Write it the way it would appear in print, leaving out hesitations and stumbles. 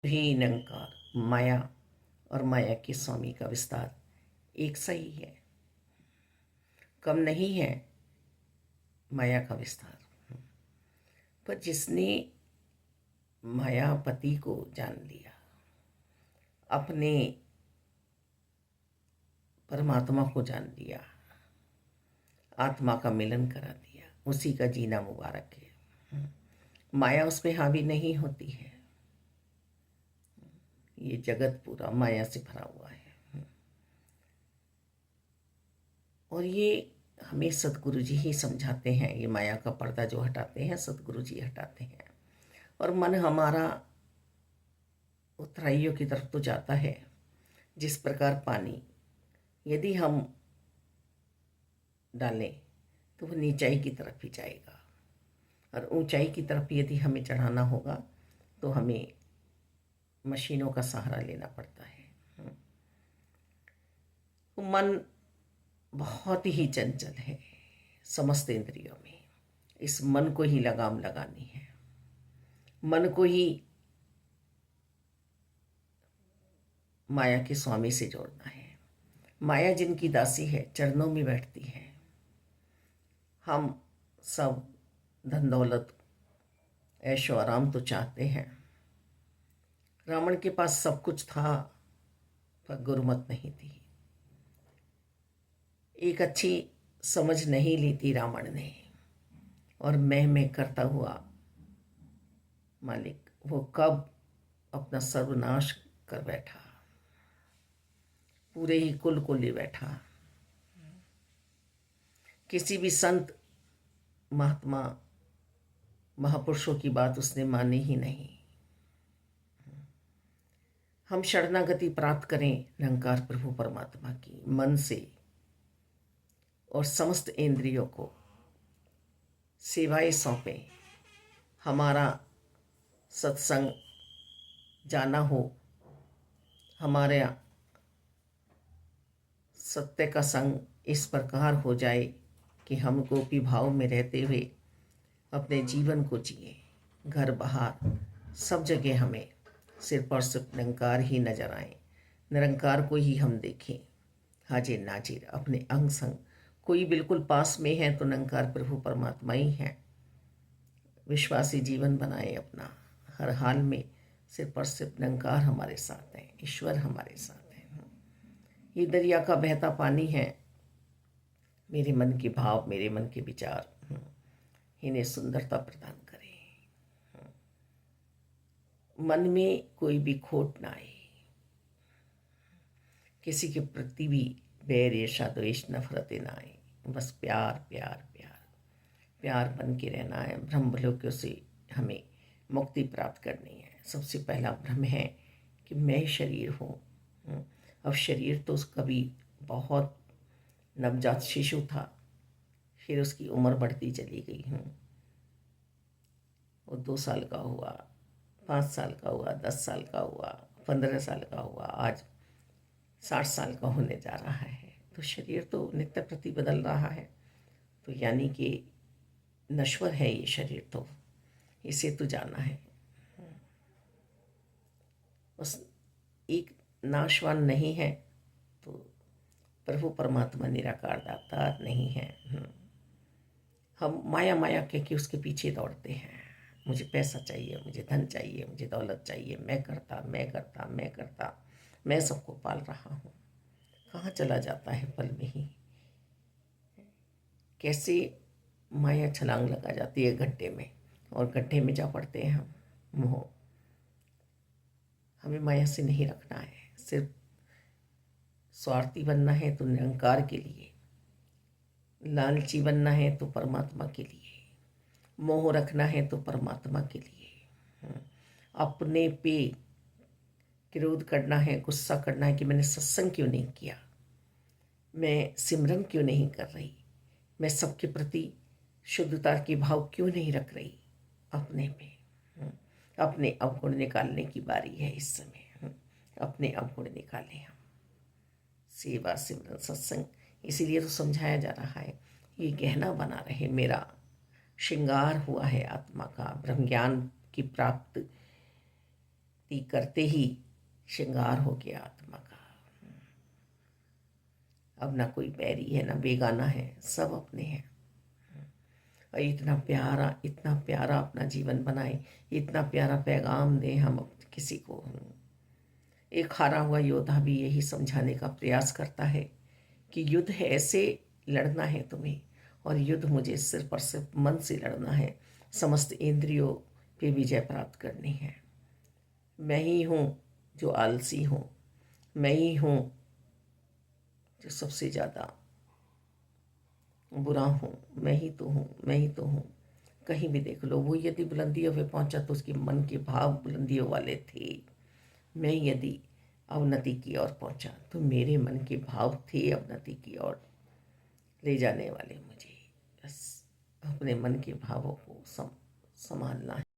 भी निरंकार माया और माया के स्वामी का विस्तार एक सा ही है, कम नहीं है माया का विस्तार। पर जिसने मायापति को जान लिया, अपने परमात्मा को जान लिया, आत्मा का मिलन करा दिया, उसी का जीना मुबारक है। माया उस पर हावी नहीं होती है। ये जगत पूरा माया से भरा हुआ है और ये हमें सतगुरु जी ही समझाते हैं। ये माया का पर्दा जो हटाते हैं सतगुरु जी हटाते हैं। और मन हमारा उतराइयों की तरफ तो जाता है। जिस प्रकार पानी यदि हम डालें तो वह नीचाई की तरफ ही जाएगा, और ऊंचाई की तरफ यदि हमें चढ़ाना होगा तो हमें मशीनों का सहारा लेना पड़ता है। मन बहुत ही चंचल है समस्त इंद्रियों में। इस मन को ही लगाम लगानी है, मन को ही माया के स्वामी से जोड़ना है। माया जिनकी दासी है चरणों में बैठती है। हम सब धन दौलत ऐशो आराम तो चाहते हैं। रावण के पास सब कुछ था पर गुरुमत नहीं थी। एक अच्छी समझ नहीं ली थी रावण ने, और मैं करता हुआ मालिक वो कब अपना सर्वनाश कर बैठा, पूरे ही कुल को ले बैठा। किसी भी संत महात्मा महापुरुषों की बात उसने मानी ही नहीं। हम शरणागति प्राप्त करें निरंकार प्रभु परमात्मा की मन से, और समस्त इंद्रियों को सेवाएं सौंपें। हमारा सत्संग जाना हो, हमारे सत्य का संग इस प्रकार हो जाए कि हम गोपी भाव में रहते हुए अपने जीवन को जिए। घर बाहर सब जगह हमें सिर पर सिर्फ निरंकार ही नजर आए, निरंकार को ही हम देखें। हाजिर नाजिर अपने अंग संग, कोई बिल्कुल पास में है तो निरंकार प्रभु परमात्मा ही है। विश्वासी जीवन बनाए अपना, हर हाल में सिर पर सिर्फ निरंकार हमारे साथ है, ईश्वर हमारे साथ है। ये दरिया का बहता पानी है। मेरे मन के भाव, मेरे मन के विचार इन्हें सुंदरता प्रदान करें। मन में कोई भी खोट ना आए, किसी के प्रति भी बैर ईर्ष्या द्वेष नफरतें ना आए। बस प्यार प्यार प्यार प्यार बन के रहना है। ब्रह्मलोक से हमें मुक्ति प्राप्त करनी है। सबसे पहला भ्रम है कि मैं शरीर हूँ। अब शरीर तो कभी बहुत नवजात शिशु था, फिर उसकी उम्र बढ़ती चली गई। वो 2 साल का हुआ, 5 साल का हुआ, 10 साल का हुआ, 15 साल का हुआ, आज 60 साल का होने जा रहा है। तो शरीर तो नित्य प्रति बदल रहा है। तो यानी कि नश्वर है ये शरीर, तो इसे तो जाना है। उस एक नाशवान नहीं है तो प्रभु परमात्मा निराकार दाता नहीं है। हम माया माया कह के उसके पीछे दौड़ते हैं। मुझे पैसा चाहिए, मुझे धन चाहिए, मुझे दौलत चाहिए, मैं करता मैं करता मैं करता, मैं सबको पाल रहा हूँ। कहाँ चला जाता है पल में ही। कैसे माया छलांग लगा जाती है गड्ढे में, और गड्ढे में जा पड़ते हैं हम। मोह, हमें माया से नहीं रखना है। सिर्फ स्वार्थी बनना है तो निरंकार के लिए, लालची बनना है तो परमात्मा के लिए, मोह रखना है तो परमात्मा के लिए। अपने पे क्रोध करना है, गुस्सा करना है कि मैंने सत्संग क्यों नहीं किया, मैं सिमरन क्यों नहीं कर रही, मैं सबके प्रति शुद्धता के भाव क्यों नहीं रख रही। अपने में अपने अवगुण निकालने की बारी है इस समय। अपने अवगुण निकालें हम। सेवा सिमरन सत्संग, इसीलिए तो समझाया जा रहा है ये गहना बना रहे। मेरा श्रृंगार हुआ है आत्मा का, ब्रह्म ज्ञान की प्राप्त करते ही श्रृंगार हो गया आत्मा का। अब ना कोई बैरी है ना बेगाना है, सब अपने हैं। और इतना प्यारा अपना जीवन बनाए, इतना प्यारा पैगाम दें हम किसी को। एक हारा हुआ योद्धा भी यही समझाने का प्रयास करता है कि युद्ध है ऐसे लड़ना है तुम्हें, और युद्ध मुझे सिर्फ और सिर्फ मन से लड़ना है, समस्त इंद्रियों पे विजय प्राप्त करनी है। मैं ही हूँ जो आलसी हूँ, मैं ही हूँ जो सबसे ज़्यादा बुरा हूँ, मैं ही तो हूँ, मैं ही तो हूँ। कहीं भी देख लो, वो यदि बुलंदियों पे पहुंचा तो उसके मन के भाव बुलंदियों वाले थे। मैं यदि अवनति की ओर पहुंचा तो मेरे मन के भाव थे अवनति की ओर ले जाने वाले। मुझे बस अपने मन के भावों को संभालना है।